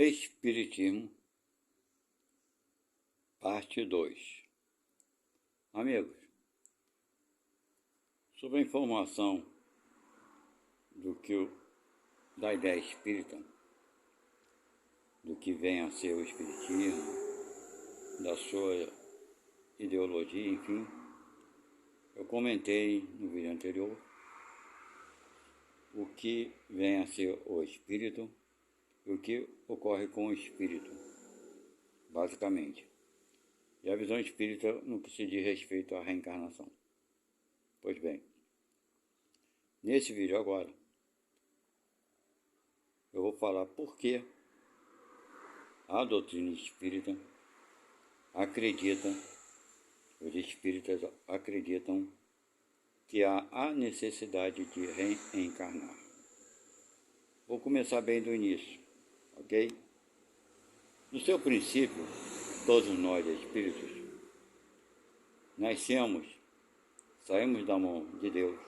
Espiritismo, parte 2. Amigos, sobre a informação da ideia espírita, do que vem a ser o espiritismo, da sua ideologia, enfim, eu comentei no vídeo anterior o que vem a ser o espírito e o que ocorre com o espírito, basicamente. E a visão espírita no que se diz respeito à reencarnação. Pois bem, nesse vídeo agora, eu vou falar por que a doutrina espírita os espíritas acreditam que há a necessidade de reencarnar. Vou começar bem do início, ok? No seu princípio, todos nós espíritos saímos da mão de Deus,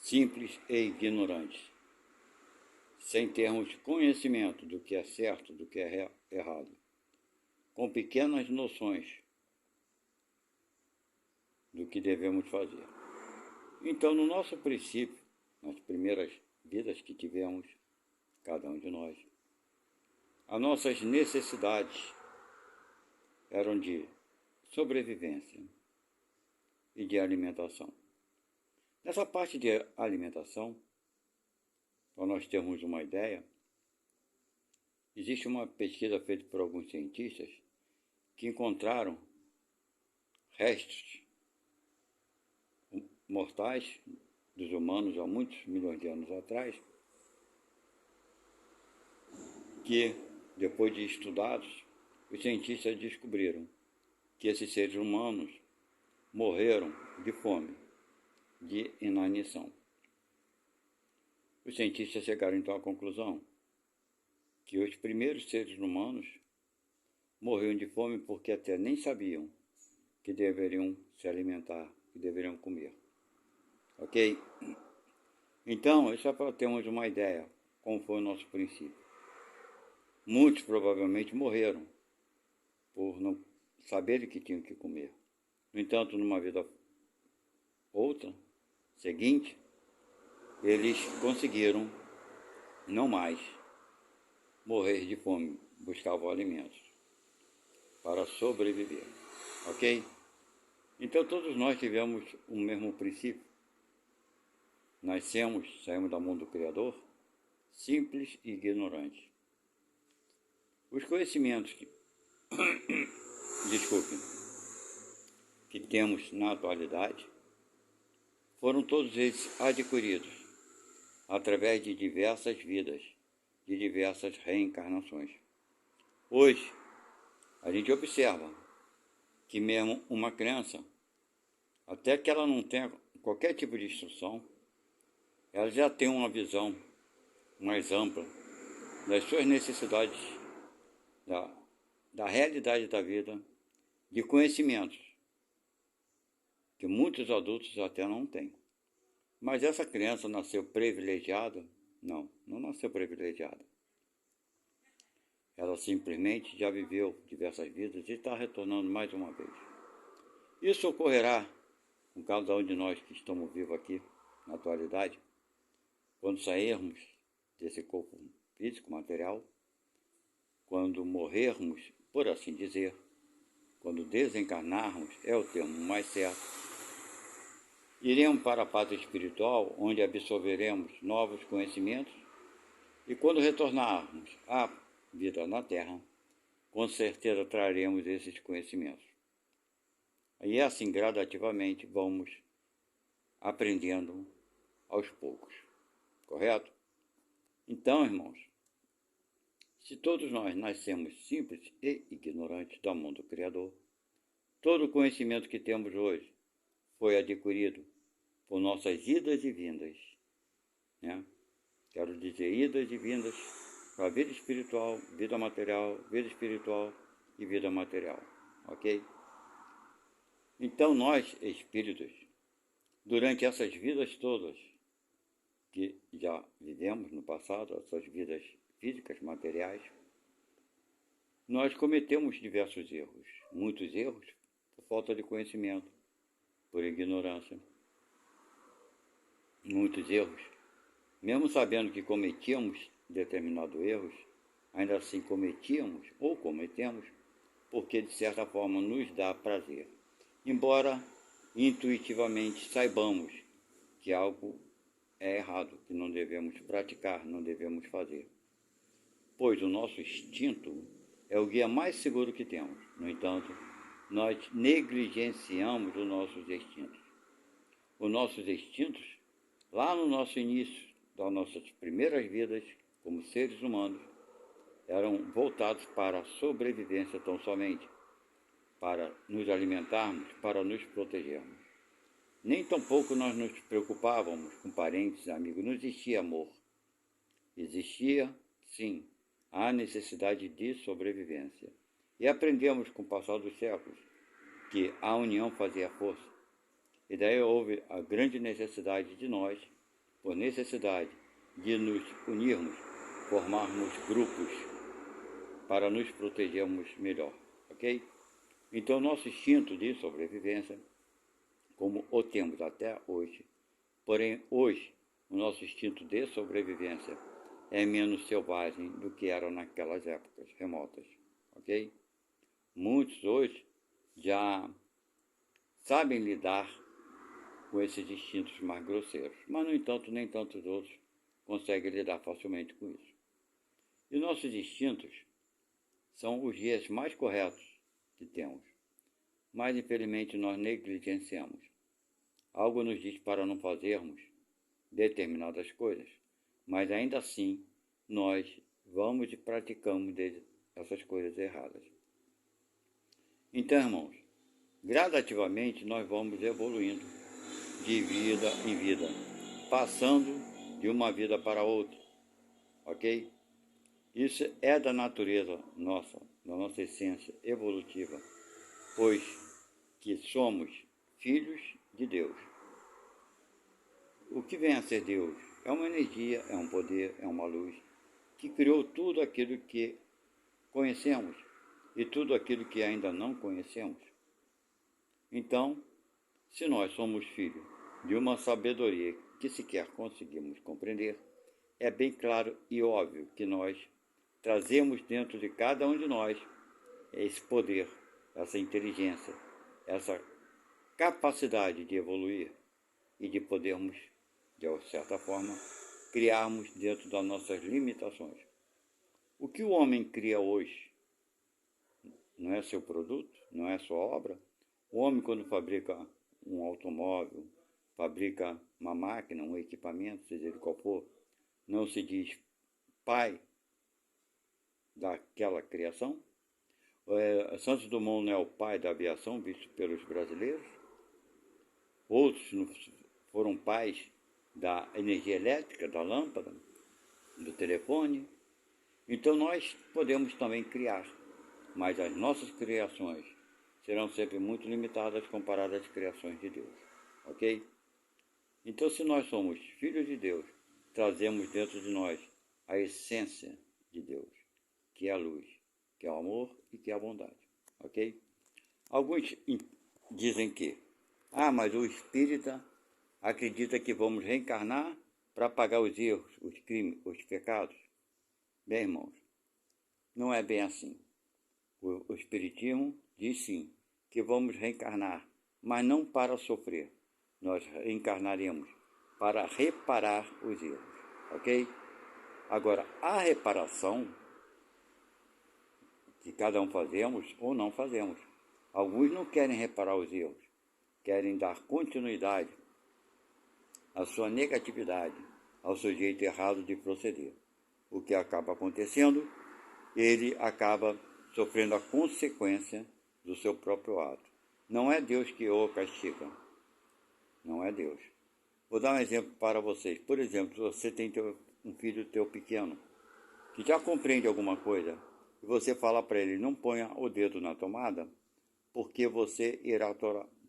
simples e ignorantes, sem termos conhecimento do que é certo, do que é errado, com pequenas noções do que devemos fazer. Então, no nosso princípio, nas primeiras vidas que tivemos, cada um de nós, as nossas necessidades eram de sobrevivência e de alimentação. Nessa parte de alimentação, para nós termos uma ideia, existe uma pesquisa feita por alguns cientistas que encontraram restos mortais dos humanos há muitos milhões de anos atrás, que, depois de estudados, os cientistas descobriram que esses seres humanos morreram de fome, de inanição. Os cientistas chegaram então à conclusão que os primeiros seres humanos morriam de fome porque até nem sabiam que deveriam se alimentar, que deveriam comer. Ok? Então, isso é para termos uma ideia como foi o nosso princípio. Muitos provavelmente morreram por não saberem que tinham que comer. No entanto, numa vida outra, seguinte, eles conseguiram não mais morrer de fome, buscavam alimentos para sobreviver. Ok? Então todos nós tivemos o mesmo princípio. Saímos da mão do Criador, simples e ignorantes. Os conhecimentos que temos na atualidade foram todos eles adquiridos através de diversas vidas, de diversas reencarnações. Hoje, a gente observa que mesmo uma criança, até que ela não tenha qualquer tipo de instrução, ela já tem uma visão mais ampla das suas necessidades, da realidade da vida, de conhecimentos que muitos adultos até não têm. Mas essa criança nasceu privilegiada? Não nasceu privilegiada. Ela simplesmente já viveu diversas vidas e está retornando mais uma vez. Isso ocorrerá com cada um de nós que estamos vivos aqui, na atualidade, quando sairmos desse corpo físico, material, quando morrermos, por assim dizer, quando desencarnarmos, é o termo mais certo, iremos para a pátria espiritual, onde absorveremos novos conhecimentos, e quando retornarmos à vida na Terra, com certeza traremos esses conhecimentos. E assim, gradativamente, vamos aprendendo aos poucos. Correto? Então, irmãos, se todos nós nascemos simples e ignorantes da mão do Criador, todo o conhecimento que temos hoje foi adquirido por nossas idas e vindas, né? Quero dizer, idas e vindas para a vida espiritual, vida material, vida espiritual e vida material, ok? Então nós, espíritos, durante essas vidas todas que já vivemos no passado, essas vidas físicas, materiais, nós cometemos diversos erros, muitos erros por falta de conhecimento, por ignorância, muitos erros. Mesmo sabendo que cometíamos determinados erros, ainda assim cometíamos ou cometemos, porque de certa forma nos dá prazer. Embora intuitivamente saibamos que algo é errado, que não devemos praticar, não devemos fazer. Pois o nosso instinto é o guia mais seguro que temos. No entanto, nós negligenciamos os nossos instintos. Os nossos instintos, lá no nosso início das nossas primeiras vidas como seres humanos, eram voltados para a sobrevivência tão somente, para nos alimentarmos, para nos protegermos. Nem tampouco nós nos preocupávamos com parentes, amigos, não existia amor. Existia, sim, a necessidade de sobrevivência. E aprendemos com o passar dos séculos que a união fazia força. E daí houve a grande necessidade de nós, por necessidade de nos unirmos, formarmos grupos para nos protegermos melhor, ok? Então, nosso instinto de sobrevivência, como o temos até hoje, porém, hoje, o nosso instinto de sobrevivência é menos selvagem do que era naquelas épocas remotas, ok? Muitos hoje já sabem lidar com esses instintos mais grosseiros, mas, no entanto, nem tantos outros conseguem lidar facilmente com isso. E nossos instintos são os guias mais corretos que temos, mas, infelizmente, nós negligenciamos. Algo nos diz para não fazermos determinadas coisas, mas ainda assim nós vamos e praticamos essas coisas erradas. Então, irmãos, gradativamente nós vamos evoluindo de vida em vida, passando de uma vida para outra, ok? Isso é da natureza nossa, da nossa essência evolutiva, pois que somos filhos de Deus. O que vem a ser Deus? É uma energia, é um poder, é uma luz que criou tudo aquilo que conhecemos e tudo aquilo que ainda não conhecemos. Então, se nós somos filhos de uma sabedoria que sequer conseguimos compreender, é bem claro e óbvio que nós trazemos dentro de cada um de nós esse poder, essa inteligência, essa capacidade de evoluir e de podermos, de certa forma, criarmos dentro das nossas limitações. O que o homem cria hoje não é seu produto, não é sua obra. O homem, quando fabrica um automóvel, fabrica uma máquina, um equipamento, seja ele qual for, não se diz pai daquela criação? Santos Dumont não é o pai da aviação, visto pelos brasileiros? Outros foram pais da energia elétrica, da lâmpada, do telefone. Então nós podemos também criar, mas as nossas criações serão sempre muito limitadas comparadas às criações de Deus, ok? Então, se nós somos filhos de Deus, trazemos dentro de nós a essência de Deus, que é a luz, que é o amor e que é a bondade, ok? Alguns dizem que, mas o espírita acredita que vamos reencarnar para pagar os erros, os crimes, os pecados. Bem, irmãos, não é bem assim. O Espiritismo diz sim, que vamos reencarnar, mas não para sofrer. Nós reencarnaremos para reparar os erros, ok? Agora, a reparação que cada um fazemos ou não fazemos. Alguns não querem reparar os erros, querem dar continuidade à sua negatividade, ao seu jeito errado de proceder. O que acaba acontecendo, ele acaba sofrendo a consequência do seu próprio ato. Não é Deus que o castiga. Não é Deus. Vou dar um exemplo para vocês. Por exemplo, você tem um filho teu pequeno, que já compreende alguma coisa, e você fala para ele, não ponha o dedo na tomada, porque você irá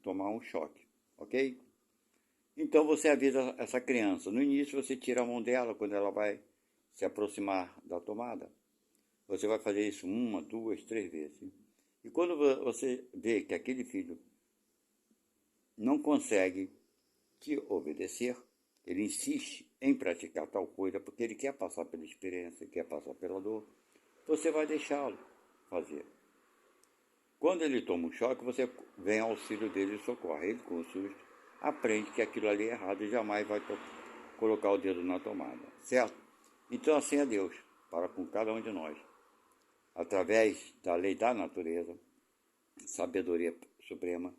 tomar um choque, ok? Então você avisa essa criança. No início você tira a mão dela quando ela vai se aproximar da tomada. Você vai fazer isso 1, 2, 3 vezes. E quando você vê que aquele filho não consegue te obedecer, ele insiste em praticar tal coisa porque ele quer passar pela experiência, quer passar pela dor, você vai deixá-lo fazer. Quando ele toma um choque, você vem ao auxílio dele e socorre. Ele, com o susto, aprende que aquilo ali é errado e jamais vai colocar o dedo na tomada, certo? Então assim é Deus, para com cada um de nós. Através da lei da natureza, sabedoria suprema,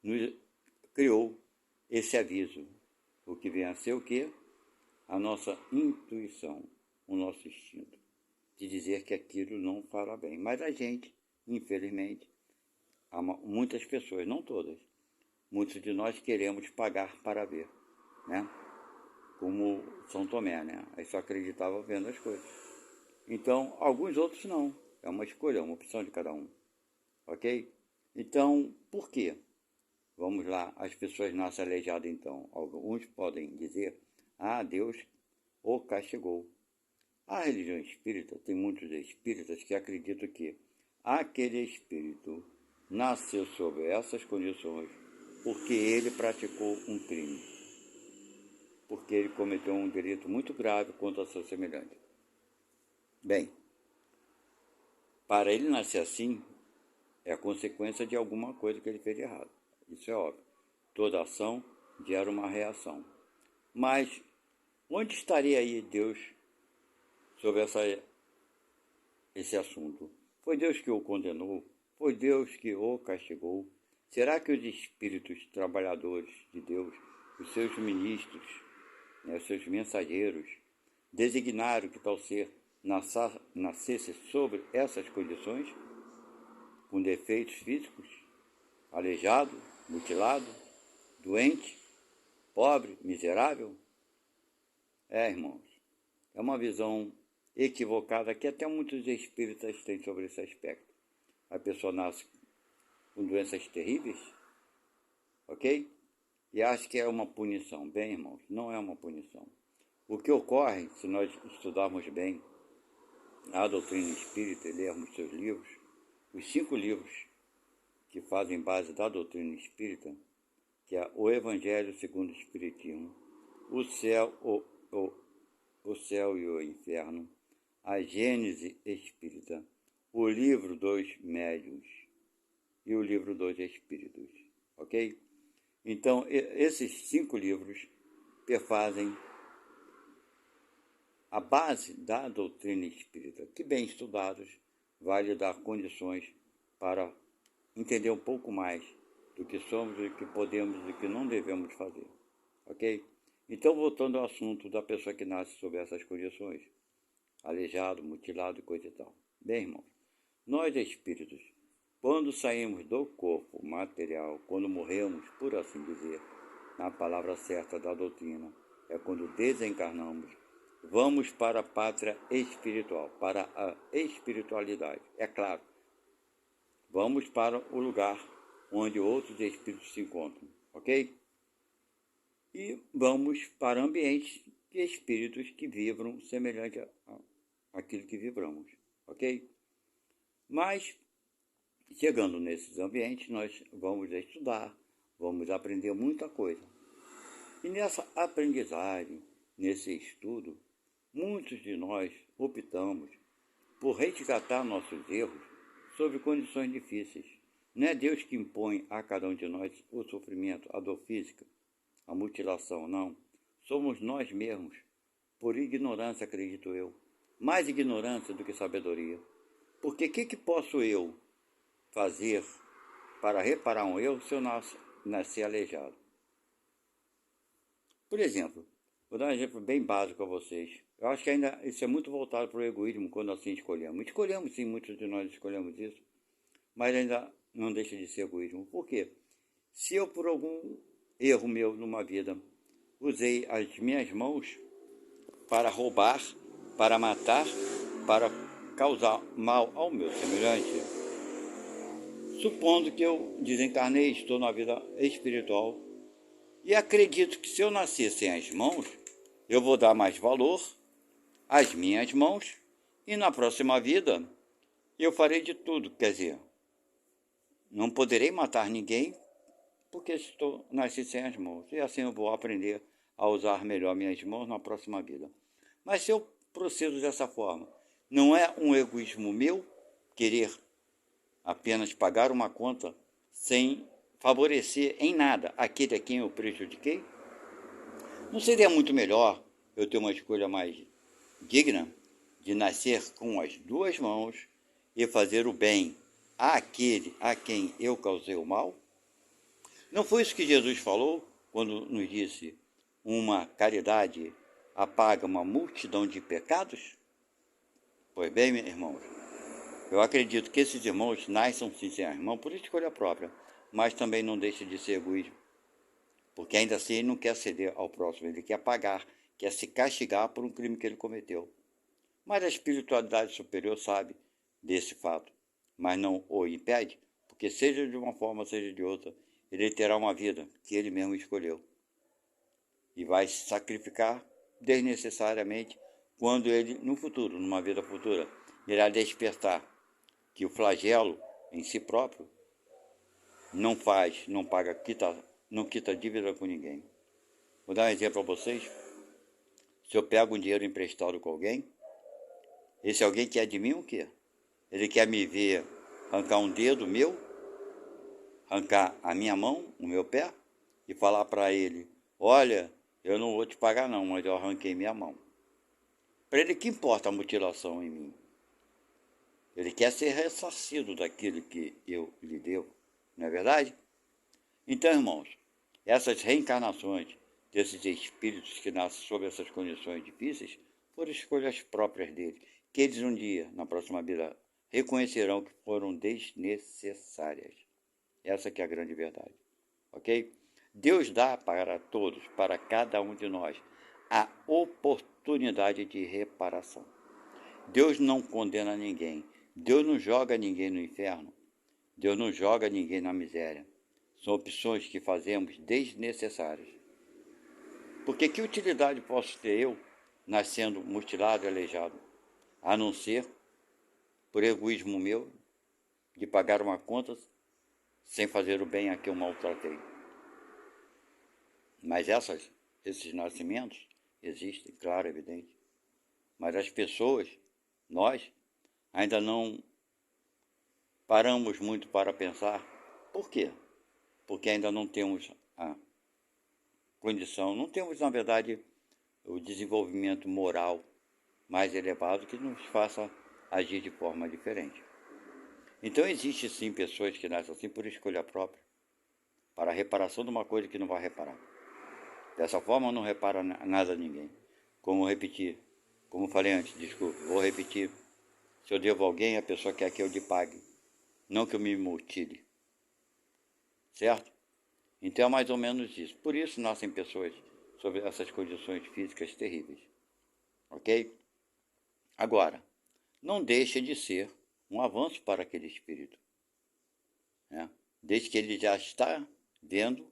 nos criou esse aviso, o que vem a ser o quê? A nossa intuição, o nosso instinto, de dizer que aquilo não fará bem. Mas a gente, infelizmente, muitas pessoas, não todas, muitos de nós queremos pagar para ver, né? Como São Tomé, né? Aí só acreditava vendo as coisas. Então, alguns outros não. É uma escolha, é uma opção de cada um. Ok? Então, por quê? Vamos lá, as pessoas nascem aleijadas então. Alguns podem dizer, Deus o castigou. A religião espírita, tem muitos espíritas que acreditam que aquele espírito nasceu sob essas condições porque ele praticou um crime, porque ele cometeu um delito muito grave contra seu semelhante. Bem, para ele nascer assim, é a consequência de alguma coisa que ele fez de errado. Isso é óbvio. Toda ação gera uma reação. Mas onde estaria aí Deus sobre esse assunto? Foi Deus que o condenou? Foi Deus que o castigou? Será que os espíritos trabalhadores de Deus, os seus ministros, os seus mensageiros, designaram que tal ser nascesse sobre essas condições, com defeitos físicos, aleijado, mutilado, doente, pobre, miserável? Irmãos, é uma visão equivocada que até muitos espíritas têm sobre esse aspecto. A pessoa nasce com doenças terríveis, ok? E acha que é uma punição. Bem, irmãos, não é uma punição. O que ocorre, se nós estudarmos bem a doutrina espírita e lermos seus livros, os 5 livros que fazem base da doutrina espírita, que é o Evangelho segundo o Espiritismo, o céu e o inferno, a Gênese espírita, o livro dos médiuns e o livro dos espíritos, ok? Então, esses 5 livros perfazem a base da doutrina espírita, que bem estudados vai lhe dar condições para entender um pouco mais do que somos, do que podemos e do que não devemos fazer, ok? Então, voltando ao assunto da pessoa que nasce sob essas condições, aleijado, mutilado e coisa e tal. Bem, irmãos, nós espíritos, quando saímos do corpo material, quando morremos, por assim dizer, na palavra certa da doutrina, é quando desencarnamos, vamos para a pátria espiritual, para a espiritualidade. É claro, vamos para o lugar onde outros espíritos se encontram, ok? E vamos para ambientes de espíritos que vibram semelhante àquilo que vibramos, ok? Mas, chegando nesses ambientes, nós vamos estudar, vamos aprender muita coisa. E nessa aprendizagem, nesse estudo, muitos de nós optamos por resgatar nossos erros sob condições difíceis. Não é Deus que impõe a cada um de nós o sofrimento, a dor física, a mutilação, não. Somos nós mesmos, por ignorância, acredito eu. Mais ignorância do que sabedoria. Porque o que posso eu fazer para reparar um erro se eu nascer aleijado? Por exemplo, vou dar um exemplo bem básico a vocês. Eu acho que ainda isso é muito voltado para o egoísmo quando assim escolhemos. Escolhemos sim, muitos de nós escolhemos isso, mas ainda não deixa de ser egoísmo. Por quê? Se eu, por algum erro meu numa vida, usei as minhas mãos para roubar, para matar, para causar mal ao meu semelhante, supondo que eu desencarnei, estou na vida espiritual, e acredito que se eu nascer sem as mãos, eu vou dar mais valor as minhas mãos, e na próxima vida eu farei de tudo. Quer dizer, não poderei matar ninguém, porque nasci sem as mãos. E assim eu vou aprender a usar melhor minhas mãos na próxima vida. Mas se eu procedo dessa forma, não é um egoísmo meu querer apenas pagar uma conta sem favorecer em nada aquele a quem eu prejudiquei? Não seria muito melhor eu ter uma escolha mais digna de nascer com as duas mãos e fazer o bem àquele a quem eu causei o mal? Não foi isso que Jesus falou quando nos disse: uma caridade apaga uma multidão de pecados? Pois bem, meus irmãos, eu acredito que esses irmãos nasçam sim sem as mãos por escolha própria, mas também não deixa de ser egoísmo, porque ainda assim ele não quer ceder ao próximo, ele quer pagar, quer se castigar por um crime que ele cometeu. Mas a espiritualidade superior sabe desse fato, mas não o impede, porque seja de uma forma, seja de outra, ele terá uma vida que ele mesmo escolheu e vai se sacrificar desnecessariamente quando ele, no futuro, numa vida futura, irá despertar que o flagelo em si próprio não faz, não paga, não quita dívida com ninguém. Vou dar um exemplo para vocês. Se eu pego um dinheiro emprestado com alguém, esse alguém quer de mim o quê? Ele quer me ver arrancar um dedo meu, arrancar a minha mão, o meu pé, e falar para ele: olha, eu não vou te pagar não, mas eu arranquei minha mão. Para ele, que importa a mutilação em mim? Ele quer ser ressarcido daquilo que eu lhe devo, não é verdade? Então, irmãos, essas reencarnações desses espíritos que nascem sob essas condições difíceis foram escolhas próprias deles, que eles um dia, na próxima vida, reconhecerão que foram desnecessárias. Essa que é a grande verdade, ok? Deus dá para todos, para cada um de nós, a oportunidade de reparação. Deus não condena ninguém. Deus não joga ninguém no inferno. Deus não joga ninguém na miséria. São opções que fazemos desnecessárias. Porque que utilidade posso ter eu, nascendo mutilado e aleijado, a não ser por egoísmo meu, de pagar uma conta sem fazer o bem a que eu maltratei? Mas esses nascimentos existem, claro, evidente. Mas as pessoas, nós, ainda não paramos muito para pensar. Por quê? Porque ainda não temos a condição, não temos, na verdade, o desenvolvimento moral mais elevado que nos faça agir de forma diferente. Então, existe sim pessoas que nascem assim por escolha própria, para a reparação de uma coisa que não vai reparar. Dessa forma, não repara nada a ninguém. Como repetir, como falei antes, desculpa, vou repetir. Se eu devo a alguém, a pessoa quer que eu lhe pague, não que eu me mutile. Certo? Então é mais ou menos isso. Por isso nascem pessoas sob essas condições físicas terríveis. Ok? Agora, não deixa de ser um avanço para aquele espírito, né? Desde que ele já está vendo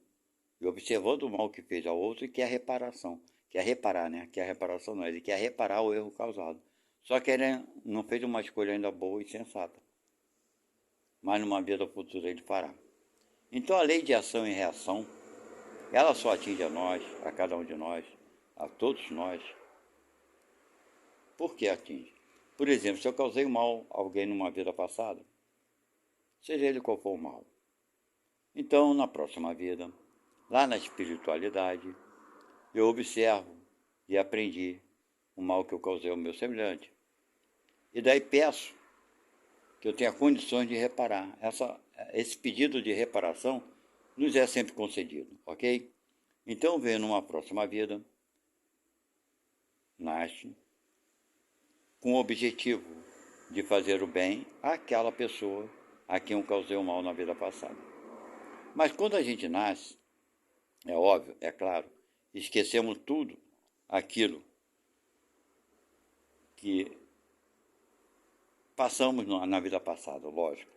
e observando o mal que fez ao outro e quer reparação. Quer reparar, né? Quer reparação não, ele quer reparar o erro causado. Só que ele não fez uma escolha ainda boa e sensata. Mas numa vida futura ele fará. Então a lei de ação e reação, ela só atinge a nós, a cada um de nós, a todos nós. Por que atinge? Por exemplo, se eu causei mal a alguém numa vida passada, seja ele qual for o mal, então na próxima vida, lá na espiritualidade, eu observo e aprendi o mal que eu causei ao meu semelhante. E daí peço que eu tenha condições de reparar. Esse pedido de reparação nos é sempre concedido, ok? Então, venho numa próxima vida, nasce com o objetivo de fazer o bem àquela pessoa a quem eu causei o mal na vida passada. Mas quando a gente nasce, é óbvio, é claro, esquecemos tudo aquilo que passamos na vida passada, lógico.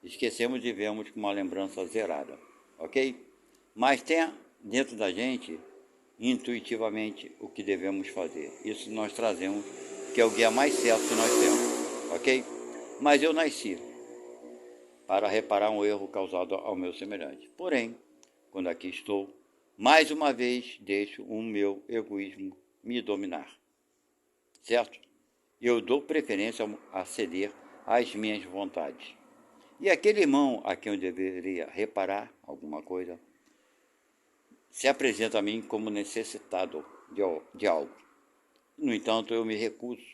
Esquecemos e vemos com uma lembrança zerada, ok? Mas tem dentro da gente intuitivamente o que devemos fazer. Isso nós trazemos, que é o guia mais certo que nós temos, ok? Mas eu nasci para reparar um erro causado ao meu semelhante. Porém, quando aqui estou, mais uma vez deixo o meu egoísmo me dominar, certo? Eu dou preferência a ceder às minhas vontades. E aquele irmão a quem eu deveria reparar alguma coisa, se apresenta a mim como necessitado de algo. No entanto, eu me recuso,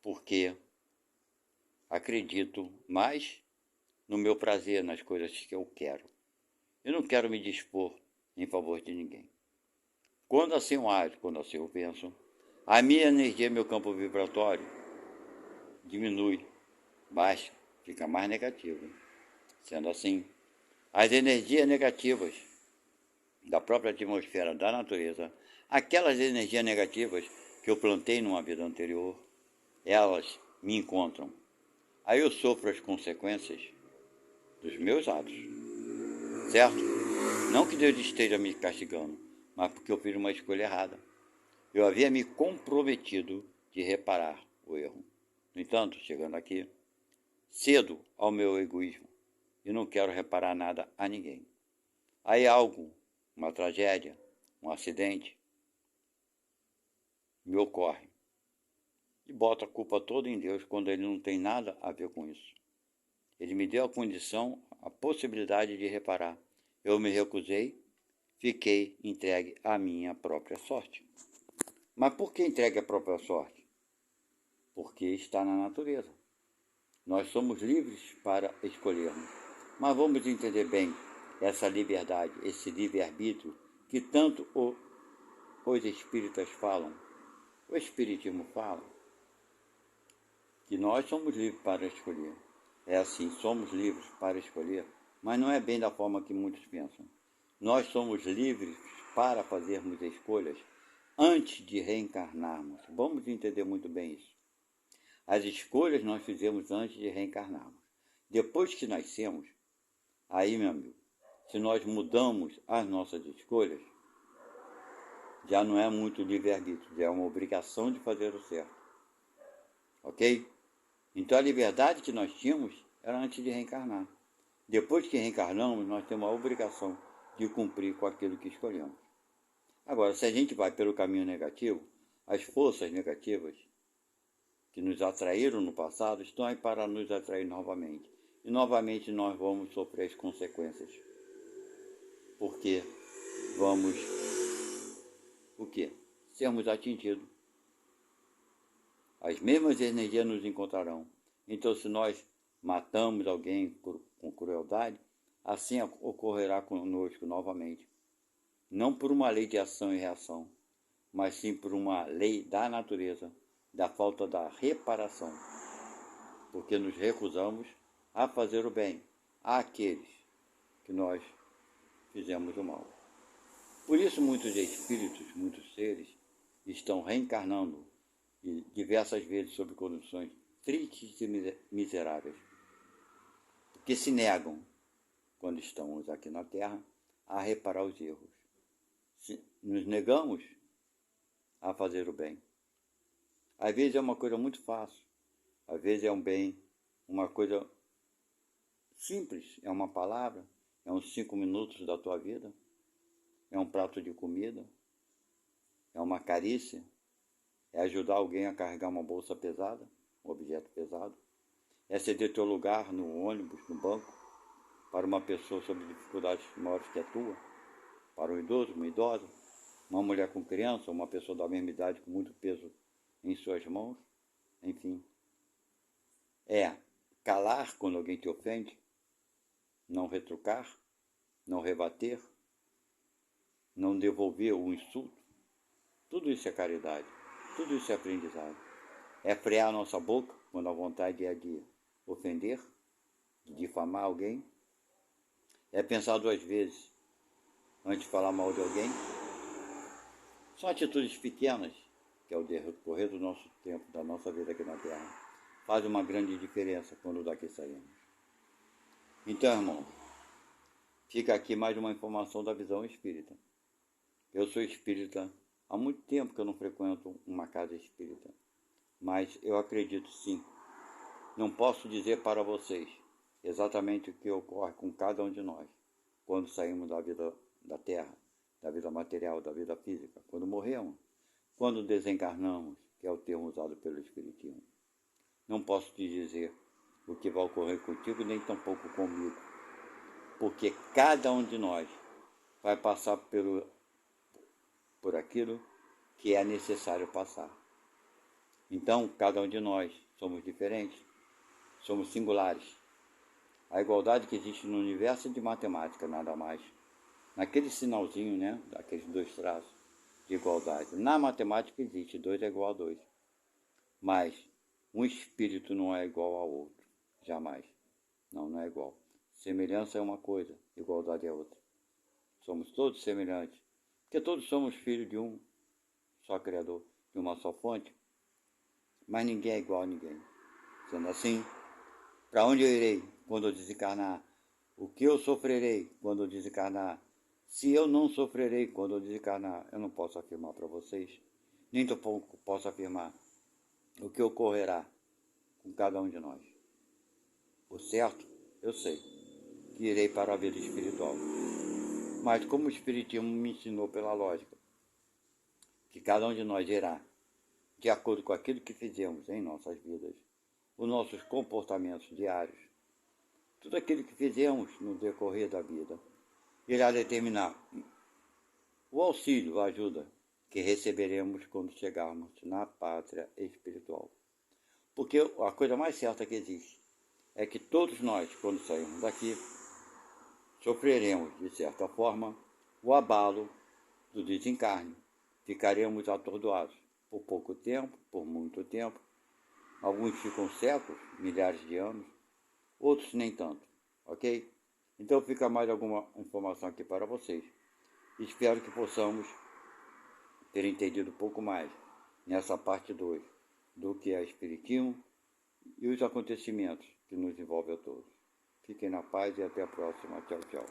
porque acredito mais no meu prazer, nas coisas que eu quero. Eu não quero me dispor em favor de ninguém. Quando assim eu ajo, quando assim eu penso, a minha energia, meu campo vibratório, diminui, baixa, fica mais negativo. Sendo assim, as energias negativas da própria atmosfera da natureza, aquelas energias negativas que eu plantei numa vida anterior, elas me encontram. Aí eu sofro as consequências dos meus atos, certo? Não que Deus esteja me castigando, mas porque eu fiz uma escolha errada. Eu havia me comprometido de reparar o erro. No entanto, chegando aqui, cedo ao meu egoísmo e não quero reparar nada a ninguém. Aí algo, uma tragédia, um acidente, me ocorre. E boto a culpa toda em Deus quando Ele não tem nada a ver com isso. Ele me deu a condição, a possibilidade de reparar. Eu me recusei, fiquei entregue à minha própria sorte. Mas por que entregue à própria sorte? Porque está na natureza. Nós somos livres para escolhermos. Mas vamos entender bem essa liberdade, esse livre-arbítrio que tanto os espíritas falam, o espiritismo fala, que nós somos livres para escolher. É assim, somos livres para escolher, mas não é bem da forma que muitos pensam. Nós somos livres para fazermos escolhas antes de reencarnarmos. Vamos entender muito bem isso. As escolhas nós fizemos antes de reencarnarmos. Depois que nascemos, aí, meu amigo, se nós mudamos as nossas escolhas, já não é muito livre-arbítrio, já é uma obrigação de fazer o certo. Ok? Então a liberdade que nós tínhamos era antes de reencarnar. Depois que reencarnamos, nós temos a obrigação de cumprir com aquilo que escolhemos. Agora, se a gente vai pelo caminho negativo, as forças negativas que nos atraíram no passado estão aí para nos atrair novamente. E novamente nós vamos sofrer as consequências. Porque vamos, o quê? Sermos atingidos. As mesmas energias nos encontrarão. Então, se nós matamos alguém com crueldade, assim ocorrerá conosco novamente. Não por uma lei de ação e reação, mas sim por uma lei da natureza, da falta da reparação. Porque nos recusamos a fazer o bem àqueles que nós fizemos o mal. Por isso, muitos espíritos, muitos seres, estão reencarnando diversas vezes sob condições tristes e miseráveis, porque se negam, quando estamos aqui na Terra, a reparar os erros. Nos negamos a fazer o bem. Às vezes é uma coisa muito fácil, às vezes é um bem, uma coisa simples, é uma palavra, é uns 5 minutos da tua vida, é um prato de comida, é uma carícia, é ajudar alguém a carregar uma bolsa pesada, um objeto pesado, é ceder teu lugar no ônibus, no banco, para uma pessoa sob dificuldades maiores que a tua, para um idoso, uma idosa, uma mulher com criança, uma pessoa da mesma idade com muito peso em suas mãos, enfim. É calar quando alguém te ofende, não retrucar, não rebater, não devolver o insulto. Tudo isso é caridade, tudo isso é aprendizado. É frear a nossa boca quando a vontade é de ofender, de difamar alguém. É pensar 2 vezes antes de falar mal de alguém. São atitudes pequenas, que ao decorrer do nosso tempo, da nossa vida aqui na Terra, faz uma grande diferença quando daqui saímos. Então, irmão, fica aqui mais uma informação da visão espírita. Eu sou espírita há muito tempo que eu não frequento uma casa espírita, mas eu acredito sim. Não posso dizer para vocês exatamente o que ocorre com cada um de nós quando saímos da vida da Terra, da vida material, da vida física, quando morremos, quando desencarnamos, que é o termo usado pelo Espiritismo. Não posso te dizer o que vai ocorrer contigo, nem tampouco comigo, porque cada um de nós vai passar por aquilo que é necessário passar. Então, cada um de nós somos diferentes, somos singulares. A igualdade que existe no universo é de matemática, nada mais. Naquele sinalzinho, né, daqueles dois traços de igualdade. Na matemática existe 2 é igual a 2. Mas um espírito não é igual ao outro, jamais. Não é igual. Semelhança é uma coisa, igualdade é outra. Somos todos semelhantes, porque todos somos filhos de um só Criador, de uma só fonte, mas ninguém é igual a ninguém. Sendo assim, para onde eu irei quando eu desencarnar? O que eu sofrerei quando eu desencarnar? Se eu não sofrerei quando eu desencarnar, eu não posso afirmar para vocês, nem tampouco posso afirmar o que ocorrerá com cada um de nós. O certo, eu sei, que irei para a vida espiritual. Mas como o Espiritismo me ensinou pela lógica, que cada um de nós irá, de acordo com aquilo que fizemos em nossas vidas, os nossos comportamentos diários, tudo aquilo que fizemos no decorrer da vida, irá determinar o auxílio, a ajuda que receberemos quando chegarmos na pátria espiritual. Porque a coisa mais certa que existe é que todos nós, quando sairmos daqui, sofreremos, de certa forma, o abalo do desencarne. Ficaremos atordoados por pouco tempo, por muito tempo. Alguns ficam séculos, milhares de anos, outros nem tanto, ok? Então fica mais alguma informação aqui para vocês. Espero que possamos ter entendido um pouco mais nessa parte 2 do que é Espiritismo e os acontecimentos que nos envolvem a todos. Fiquem na paz e até a próxima. Tchau, tchau.